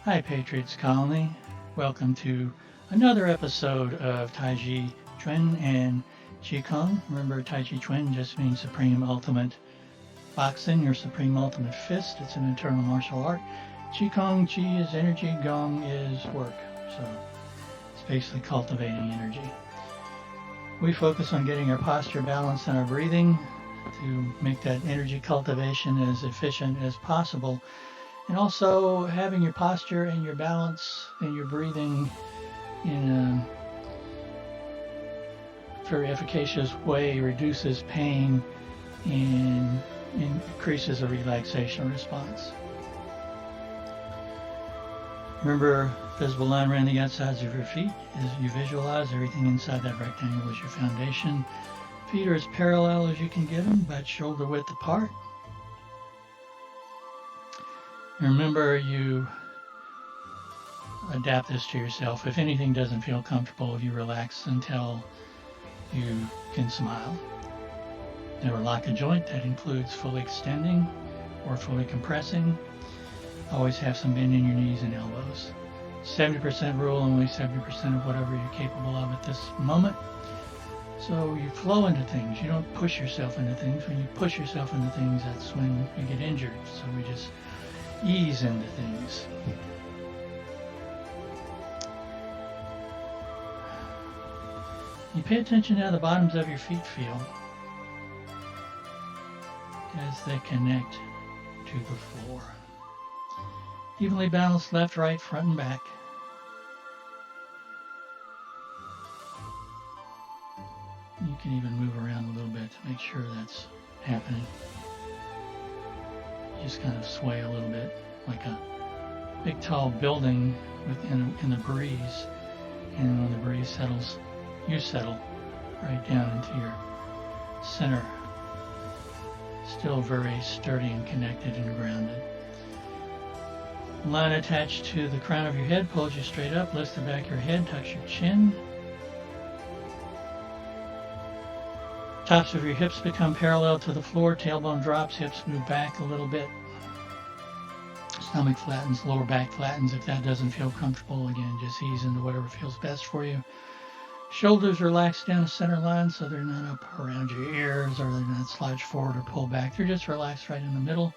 Hi, Patriots Colony. Welcome to another episode of Tai Chi Chuan and Qi Kong. Remember, Tai Chi Chuan just means Supreme Ultimate Boxing or Supreme Ultimate Fist. It's an internal martial art. Qi Kong, Qi is energy, Gong is work. So it's basically cultivating energy. We focus on getting our posture balanced and our breathing to make that energy cultivation as efficient as possible. And also having your posture and your balance and your breathing in a very efficacious way reduces pain and increases a relaxation response. Remember, visible line around the outsides of your feet as you visualize everything inside that rectangle is your foundation. Feet are as parallel as you can get them, but shoulder width apart. Remember, you adapt this to yourself. If anything doesn't feel comfortable, you relax until you can smile. Never lock a joint. That includes fully extending or fully compressing. Always have some bend in your knees and elbows. 70% rule, only 70% of whatever you're capable of at this moment. So you flow into things. You don't push yourself into things. When you push yourself into things, that's when you get injured. So we just ease into things. You pay attention to how the bottoms of your feet feel as they connect to the floor. Evenly balanced left, right, front, and back. You can even move around a little bit to make sure that's happening. Just kind of sway a little bit, like a big tall building in the breeze. And when the breeze settles, you settle right down into your center. Still very sturdy and connected and grounded. Line attached to the crown of your head pulls you straight up, lifts the back of your head, tucks your chin. Tops of your hips become parallel to the floor, tailbone drops, hips move back a little bit. Stomach flattens, lower back flattens. If that doesn't feel comfortable, again, just ease into whatever feels best for you. Shoulders relax down the center line so they're not up around your ears or they're not slouched forward or pulled back. They're just relaxed right in the middle.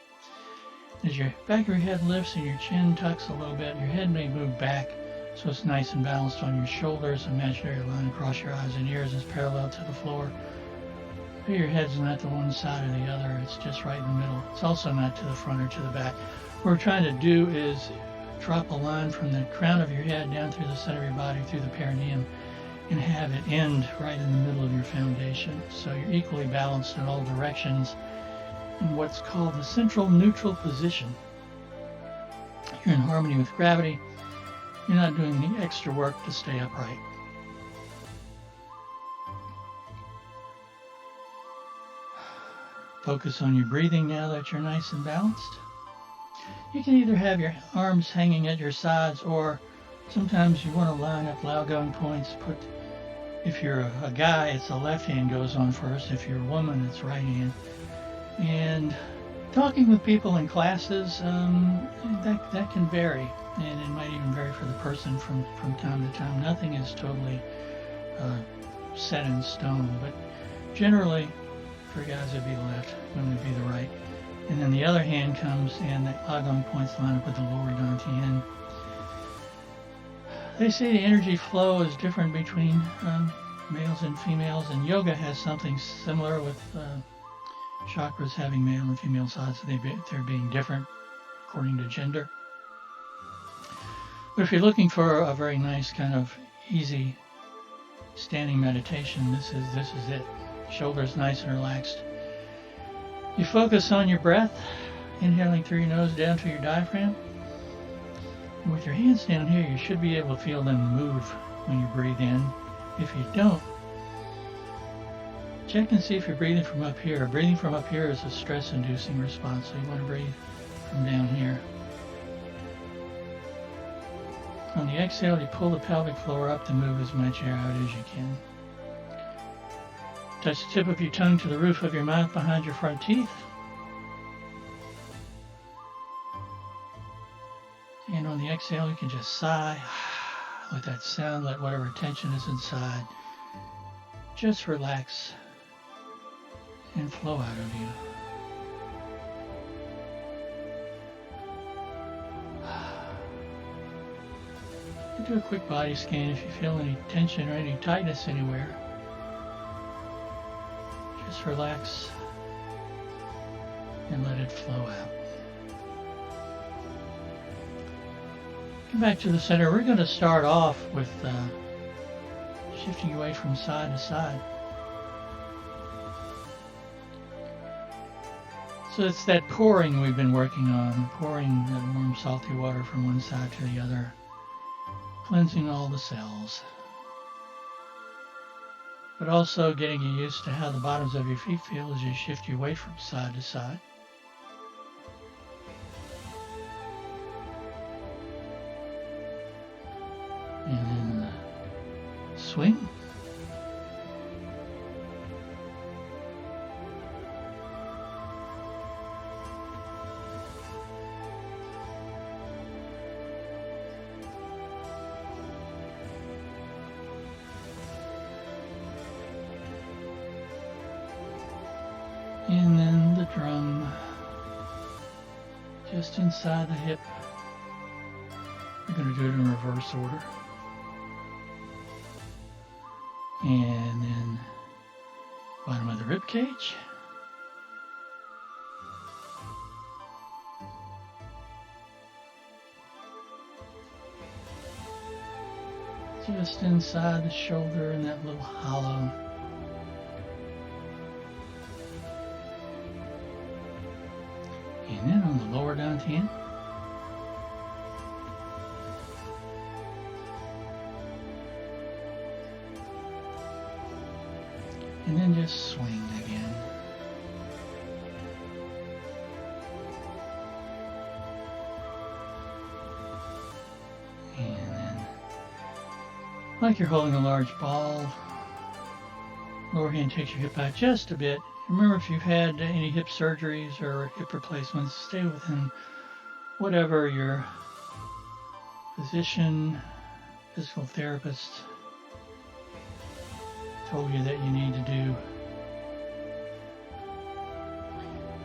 As your back of your head lifts and your chin tucks a little bit, your head may move back so it's nice and balanced on your shoulders. Imaginary line across your eyes and ears is parallel to the floor. Your head's not to one side or the other, it's just right in the middle. It's also not to the front or to the back. What we're trying to do is drop a line from the crown of your head down through the center of your body, through the perineum, and have it end right in the middle of your foundation. So you're equally balanced in all directions in what's called the central neutral position. You're in harmony with gravity. You're not doing any extra work to stay upright. Focus on your breathing now that you're nice and balanced. You can either have your arms hanging at your sides, or sometimes you want to line up Laogang points. If you're a guy, it's the left hand goes on first. If you're a woman, it's right hand. And talking with people in classes, that can vary, and it might even vary for the person from time to time. Nothing is totally set in stone, but generally, for guys it'd be the left, women would be the right. And then the other hand comes and the Laogang points line up with the lower dantian. They say the energy flow is different between males and females, and yoga has something similar with chakras having male and female sides, so they're being different according to gender. But if you're looking for a very nice kind of easy standing meditation, this is it. Shoulders nice and relaxed. You focus on your breath, inhaling through your nose down to your diaphragm. And with your hands down here, you should be able to feel them move when you breathe in. If you don't, check and see if you're breathing from up here. Breathing from up here is a stress-inducing response, so you want to breathe from down here. On the exhale, you pull the pelvic floor up to move as much air out as you can. Touch the tip of your tongue to the roof of your mouth behind your front teeth. And on the exhale, you can just sigh. With that sound, let whatever tension is inside just relax and flow out of you. Do a quick body scan if you feel any tension or any tightness anywhere. Just relax and let it flow out. Come back to the center. We're going to start off with shifting your weight from side to side. So it's that pouring we've been working on, pouring that warm salty water from one side to the other, cleansing all the cells, but also getting you used to how the bottoms of your feet feel as you shift your weight from side to side. And then swing. And then the drum, just inside the hip. We're going to do it in reverse order. And then bottom of the rib cage. Just inside the shoulder in that little hollow. And then on the lower dantian. And then just swing again. And then, like you're holding a large ball, lower hand takes your hip out just a bit. Remember, if you've had any hip surgeries or hip replacements, stay within whatever your physician, physical therapist told you that you need to do.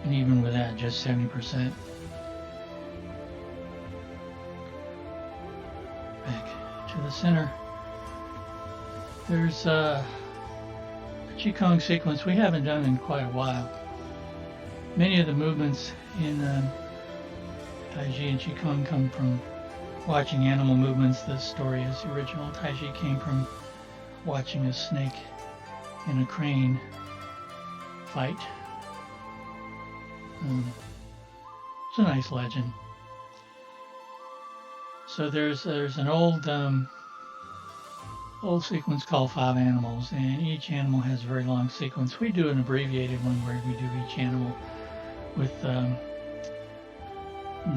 And even with that, just 70%. Back to the center. There's a Qigong sequence we haven't done in quite a while. Many of the movements in Tai Chi and Qigong come from watching animal movements. The story is the original Tai Chi came from watching a snake and a crane fight. It's a nice legend. So there's an old sequence called 5 Animals, and each animal has a very long sequence. We do an abbreviated one where we do each animal with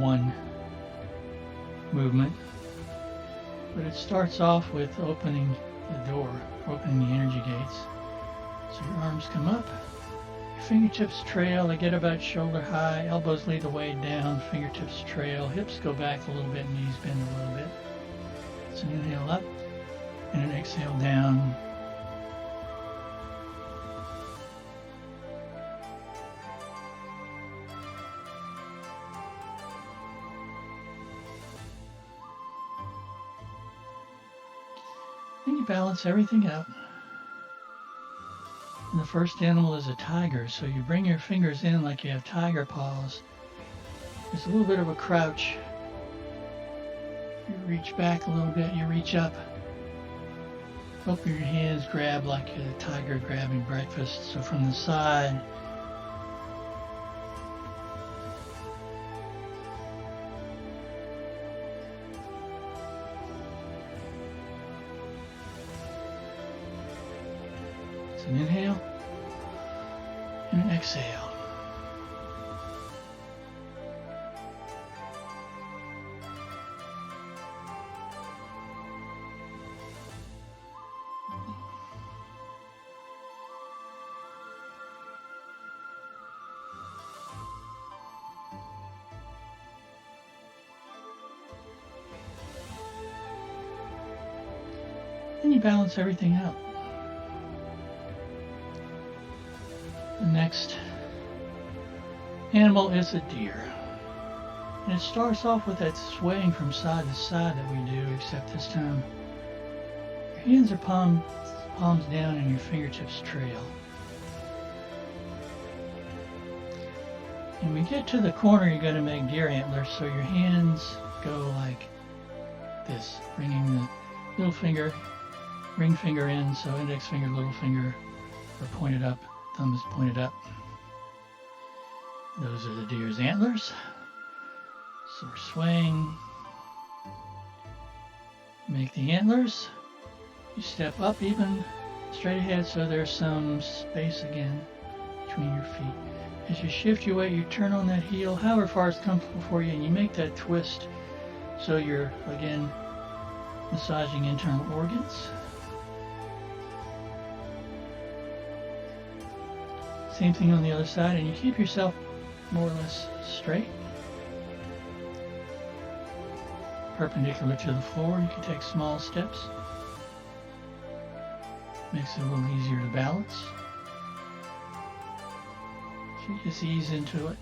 one movement. But it starts off with opening the door, opening the energy gates. So your arms come up, your fingertips trail, they get about shoulder high, elbows lead the way down, fingertips trail, hips go back a little bit, knees bend a little bit. So inhale up and an exhale down. And you balance everything out. And the first animal is a tiger, so you bring your fingers in like you have tiger paws. There's a little bit of a crouch. You reach back a little bit, you reach up. Open your hands, grab like a tiger grabbing breakfast. So from the side, it's an inhale and an exhale. Then you balance everything out. The next animal is a deer. And it starts off with that swaying from side to side that we do, except this time your hands are palms down and your fingertips trail. And we get to the corner, you're going to make deer antlers, so your hands go like this, bringing the little finger, ring finger in, so index finger, little finger are pointed up, thumb is pointed up. Those are the deer's antlers. So we're swaying. Make the antlers. You step up even straight ahead so there's some space again between your feet. As you shift your weight, you turn on that heel, however far it's comfortable for you, and you make that twist so you're, again, massaging internal organs. Same thing on the other side, and you keep yourself more or less straight. Perpendicular to the floor, you can take small steps. Makes it a little easier to balance. So you just ease into it.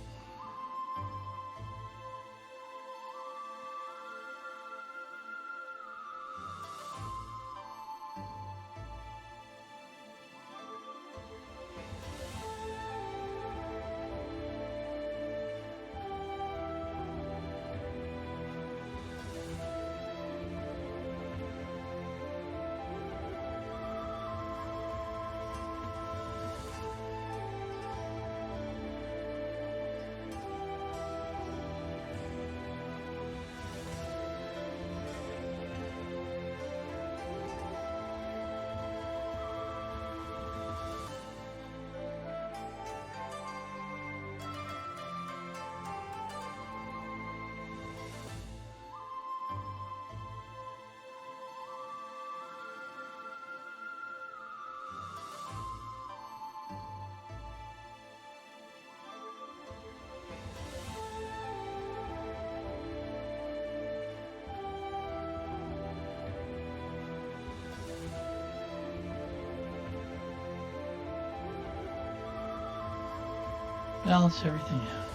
Balance everything out.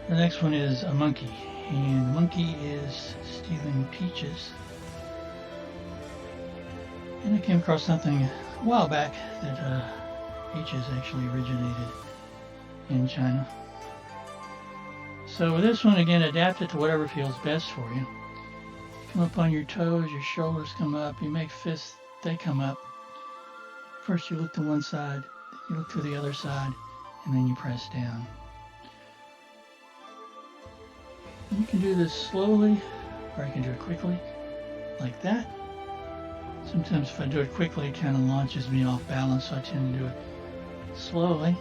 The next one is a monkey, and the monkey is stealing peaches. And I came across something a while back that peaches actually originated in China. So with this one, again, adapt it to whatever feels best for you. Come up on your toes, your shoulders come up, you make fists, they come up. First you look to one side, you look to the other side, and then you press down. And you can do this slowly, or you can do it quickly, like that. Sometimes if I do it quickly, it kind of launches me off balance, so I tend to do it slowly.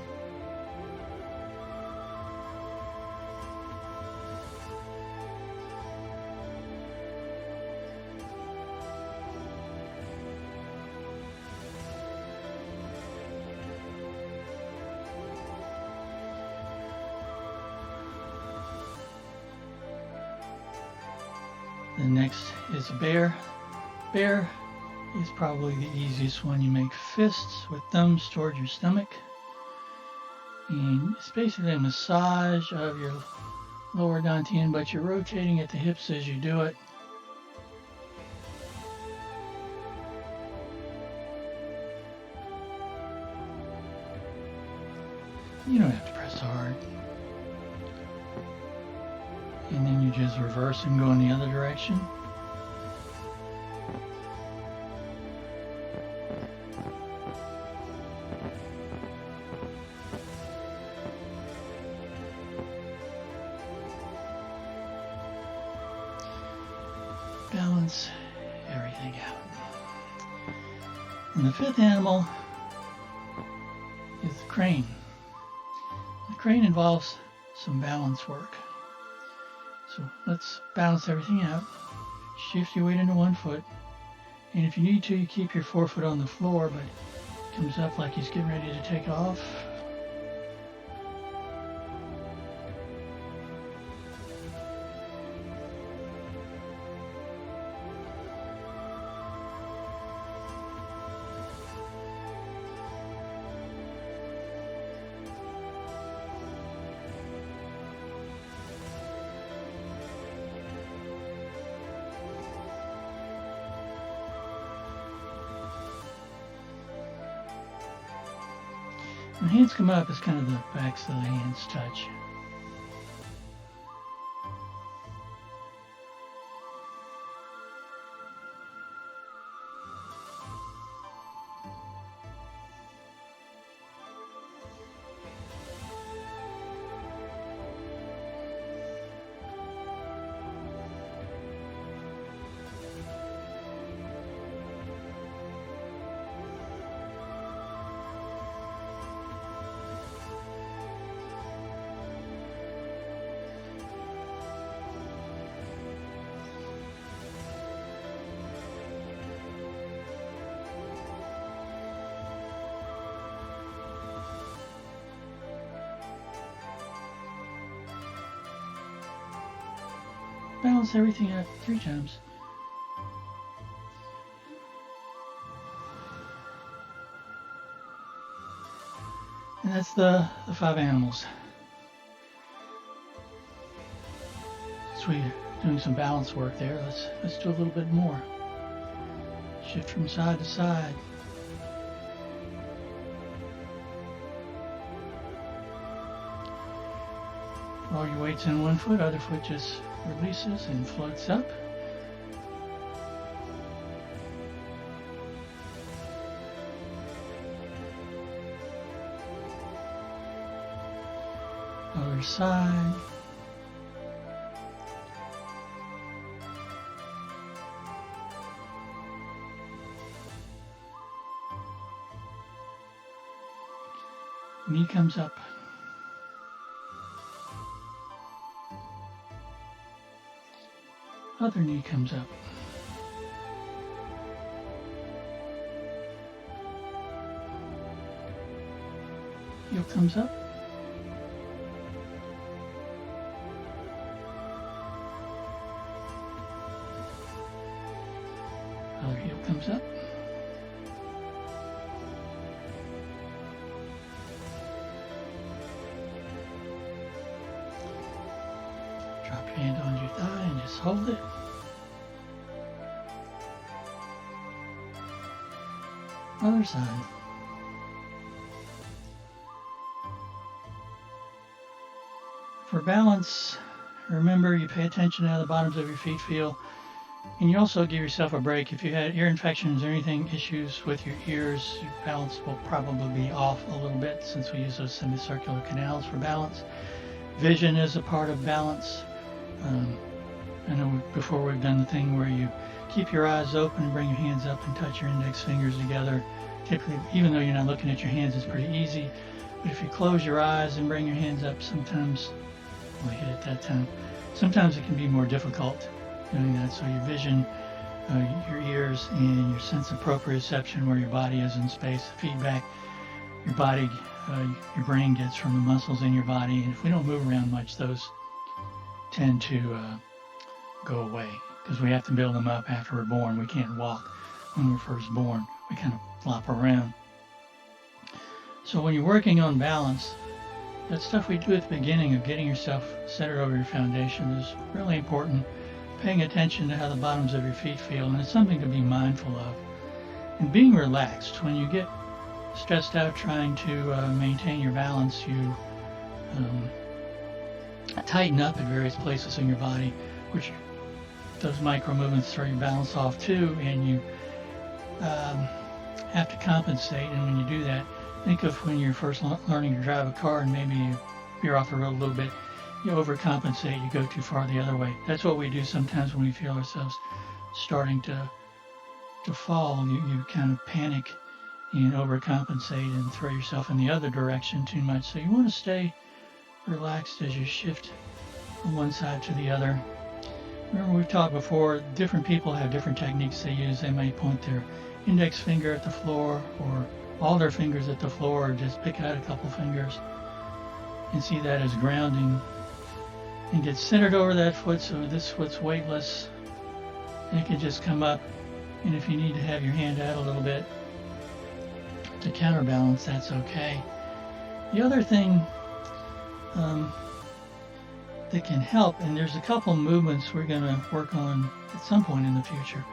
The next is a bear. Bear is probably the easiest one. You make fists with thumbs towards your stomach. And it's basically a massage of your lower dantian, but you're rotating at the hips as you do it. You don't have to press hard. And then you just reverse and go in the other direction. Balance everything out. And the fifth animal is the crane. The crane involves some balance work. So let's balance everything out. Shift your weight into one foot. And if you need to, you keep your forefoot on the floor, but it comes up like he's getting ready to take off. When hands come up, it's kind of the backs of the hands touch. Balance everything out 3 times. And that's the 5 animals. So we're doing some balance work there. Let's do a little bit more. Shift from side to side. All your weight's in one foot, other foot just releases and floats up. Other side. Knee comes up. Other knee comes up. Heel comes up. Other heel comes up. Drop your hand on your thigh and just hold it. Other side. For balance, remember you pay attention to how the bottoms of your feet feel, and you also give yourself a break. If you had ear infections or anything, issues with your ears, your balance will probably be off a little bit since we use those semicircular canals for balance. Vision is a part of balance. I know before we've done the thing where you keep your eyes open and bring your hands up and touch your index fingers together. Typically, even though you're not looking at your hands, it's pretty easy. But if you close your eyes and bring your hands up, sometimes, well, I hit it that time, sometimes it can be more difficult doing that. So your vision, your ears, and your sense of proprioception, where your body is in space, feedback, your body, your brain gets from the muscles in your body. And if we don't move around much, those tend to go away because we have to build them up after we're born. We can't walk when we're first born. We kind of flop around. So when you're working on balance, that stuff we do at the beginning of getting yourself centered over your foundation is really important. Paying attention to how the bottoms of your feet feel, and it's something to be mindful of. And being relaxed. When you get stressed out trying to maintain your balance, you tighten up at various places in your body, which those micro movements throw your balance off too, and you have to compensate. And when you do that, think of when you're first learning to drive a car and maybe you veer off the road a little bit, you overcompensate, you go too far the other way. That's what we do sometimes when we feel ourselves starting to fall. You kind of panic and overcompensate and throw yourself in the other direction too much. So you want to stay relaxed as you shift from one side to the other. Remember, we've talked before, different people have different techniques they use. They may point their index finger at the floor or all their fingers at the floor, or just pick out a couple fingers and see that as grounding and get centered over that foot so this foot's weightless. And it can just come up, and if you need to have your hand out a little bit to counterbalance, that's okay. The other thing that can help, and there's a couple movements we're going to work on at some point in the future,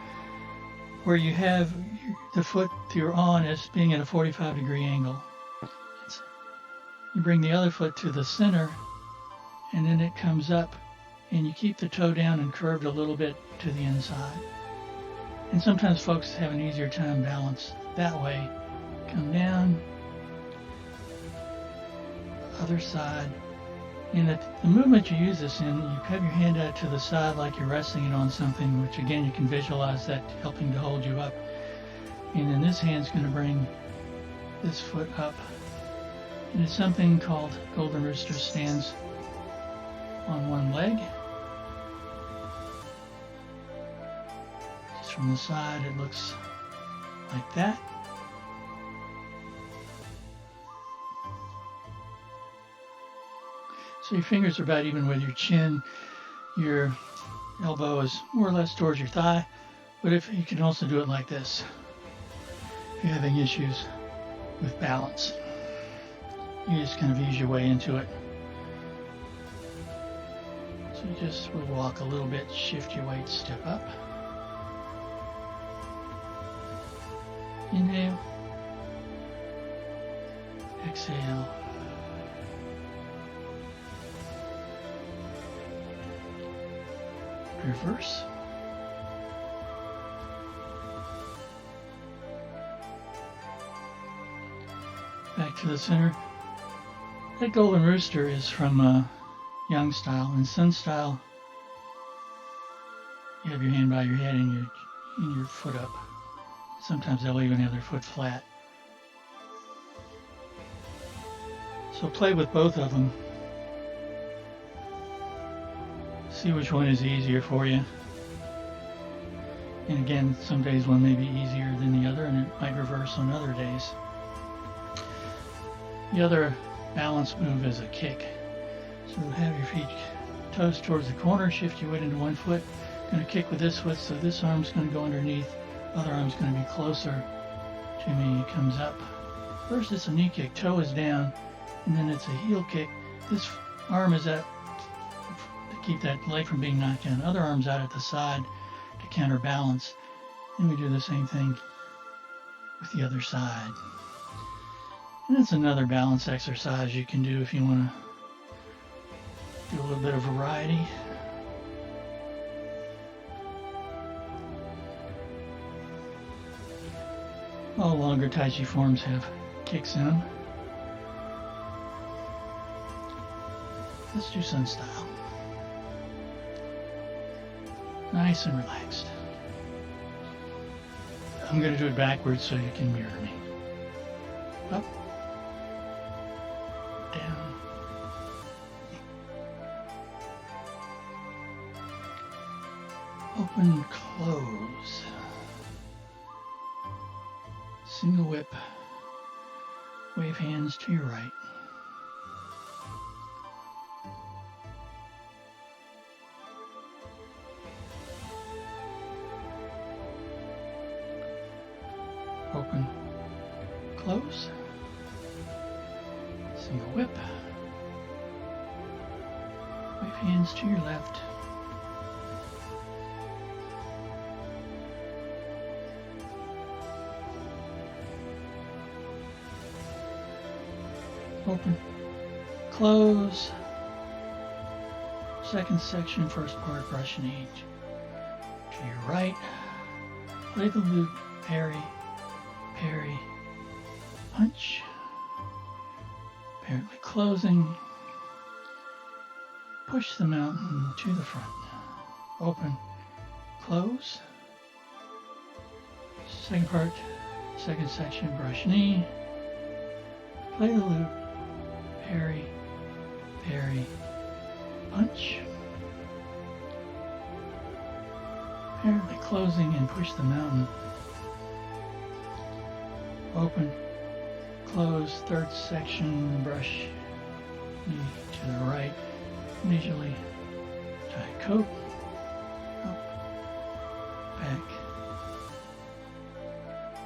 where you have the foot you're on as being at a 45-degree angle. You bring the other foot to the center, and then it comes up, and you keep the toe down and curved a little bit to the inside. And sometimes folks have an easier time balance that way. Come down, other side. And the movement you use this in, you have your hand out to the side like you're resting it on something, which again you can visualize that helping to hold you up. And then this hand's going to bring this foot up. And it's something called Golden Rooster stance on one leg. Just from the side it looks like that. So your fingers are about even with your chin. Your elbow is more or less towards your thigh. But if you can also do it like this, if you're having issues with balance, you just kind of ease your way into it. So you just will walk a little bit, shift your weight, step up. Inhale. Exhale. Reverse. Back to the center. That Golden Rooster is from Young style. In Sun style, you have your hand by your head and your foot up. Sometimes they'll even have their foot flat. So play with both of them. See which one is easier for you. And again, some days one may be easier than the other, and it might reverse on other days. The other balance move is a kick. So have your feet toes towards the corner, shift your weight into one foot. Going to kick with this foot, so this arm's going to go underneath, other arm's going to be closer to me. It comes up. First it's a knee kick, toe is down, and then it's a heel kick. This arm is up to keep that leg from being knocked down. Other arm's out at the side to counterbalance. And we do the same thing with the other side. And it's another balance exercise you can do if you want to do a little bit of variety. All longer Tai Chi forms have kicks in them. Let's do Sun style. Nice and relaxed. I'm going to do it backwards so you can mirror me. Up. Down. Open, close. Single whip. Wave hands to your right. Open, close. Single whip. Wave hands to your left. Open, close. Second section, first part, brush knee to your right. Play the loop, parry, parry, punch. Apparently closing. Push the mountain to the front. Open, close. Second part, second section, brush knee. Play the loop, parry, parry, punch. Apparently closing and push the mountain. Open, close, third section, brush knee to the right. Leisurely tie coat. Up, back,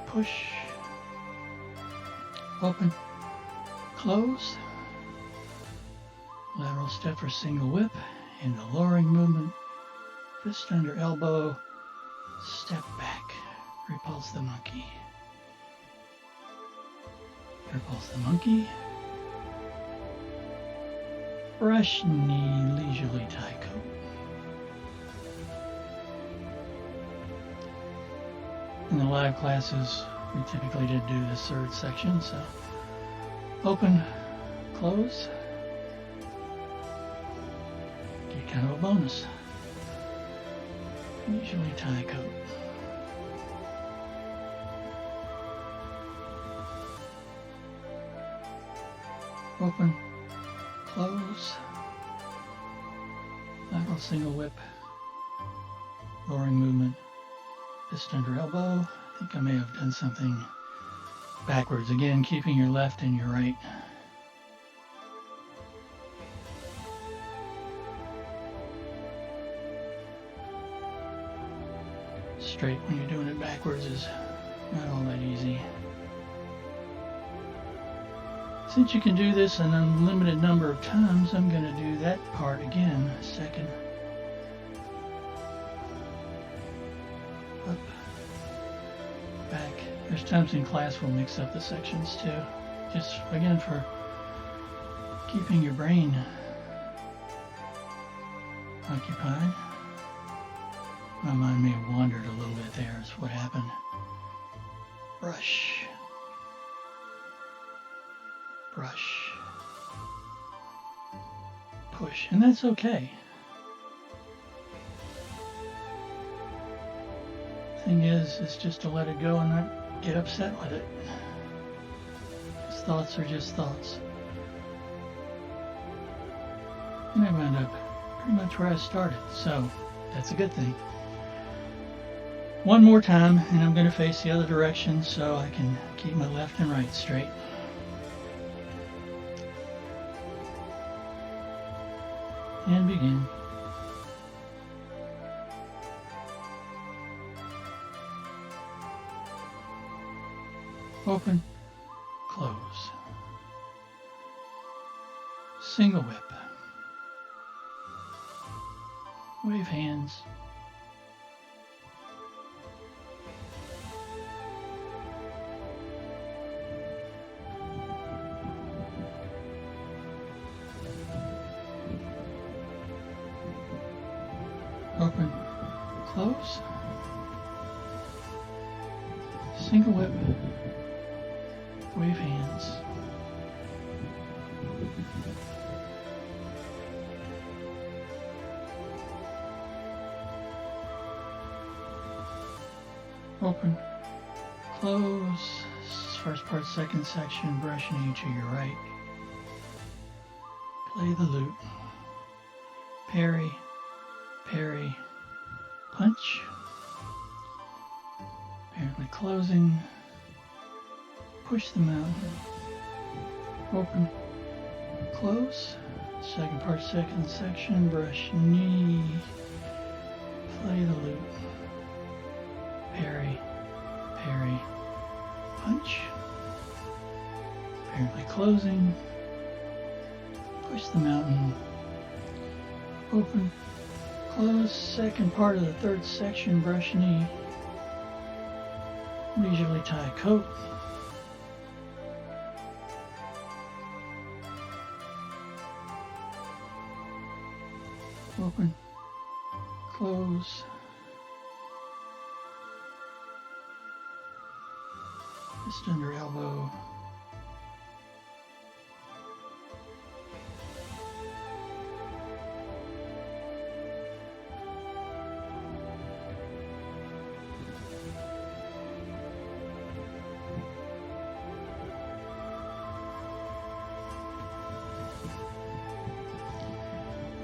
push, open, close. Lateral step for single whip and a lowering movement. Fist under elbow, step back, repulse the monkey. Repulse the monkey. Brush, knee, leisurely tie coat. In the live classes, we typically did do this third section, so open, close, get kind of a bonus. Leisurely tie coat. Open, close, lateral single whip, lowering movement, fist under elbow. I think I may have done something backwards. Again, keeping your left and your right. Straight when you're doing it backwards is not all that easy. Since you can do this an unlimited number of times, I'm going to do that part again. Second. Up. Back. There's times in class we'll mix up the sections too. Just again for keeping your brain occupied. My mind may have wandered a little bit there, is what happened. Brush. Brush. Push. And that's okay. Thing is just to let it go and not get upset with it. Because thoughts are just thoughts. And I wound up pretty much where I started, so that's a good thing. One more time, and I'm going to face the other direction so I can keep my left and right straight. And begin. Open, close. Single whip. Wave hands. Open, close, single whip, wave hands, open, close, first part, second section, brush knee to your right, play the loop, parry, parry, punch, apparently closing, push the mountain, open, close, second part, second section, brush knee, play the loop, parry, parry, punch, apparently closing, push the mountain, open, close, second part of the third section, brush knee, leisurely tie coat, open, close, fist under elbow,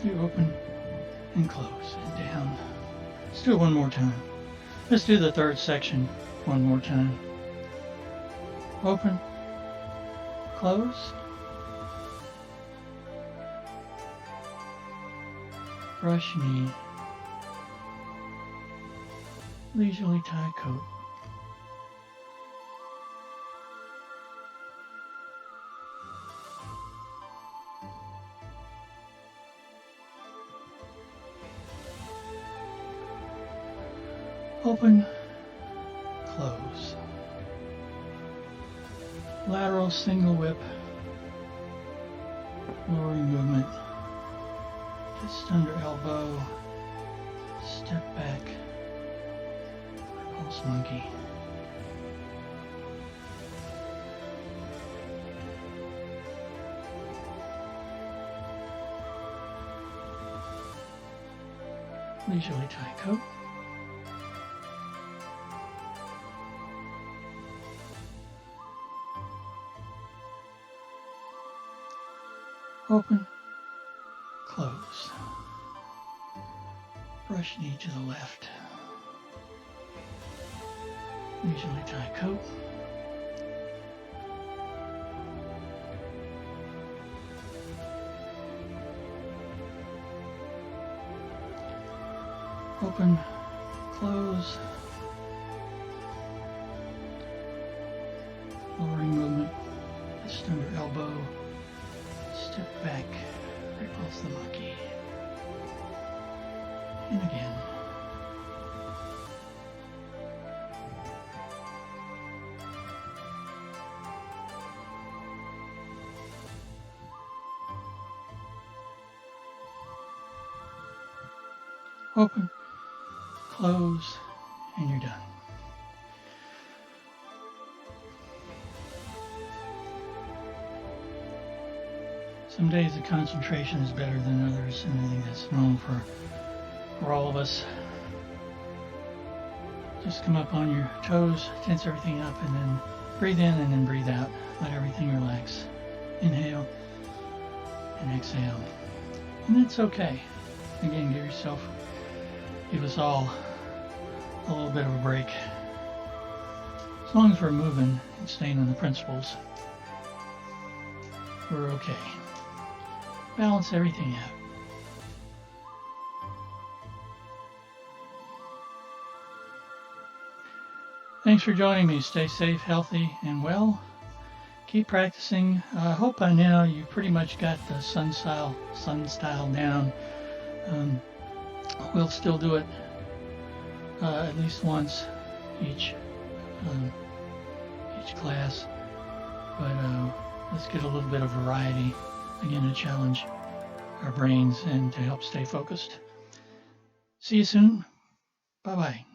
you open and close and down. Let's do it one more time. Let's do the third section one more time. Open, close, brush knee, leisurely tie coat, open, close, lateral single whip, lowering movement, fist under elbow, step back, pulse monkey. Leisurely tie coat. Open, close. Brush knee to the left. Leisurely tie coat. Open, close. Lowering movement, fist under elbow. Step back, repulse the monkey. And again. Open, close, and you're done. Some days the concentration is better than others, and I think that's normal for all of us. Just come up on your toes, tense everything up, and then breathe in and then breathe out. Let everything relax. Inhale and exhale. And that's okay. Again, give us all a little bit of a break. As long as we're moving and staying on the principles, we're okay. Balance everything out. Thanks for joining me. Stay safe, healthy, and well. Keep practicing. I hope by now you pretty much got the sun style down. We'll still do it at least once each class, but let's get a little bit of variety. Again, to challenge our brains and to help stay focused. See you soon. Bye-bye.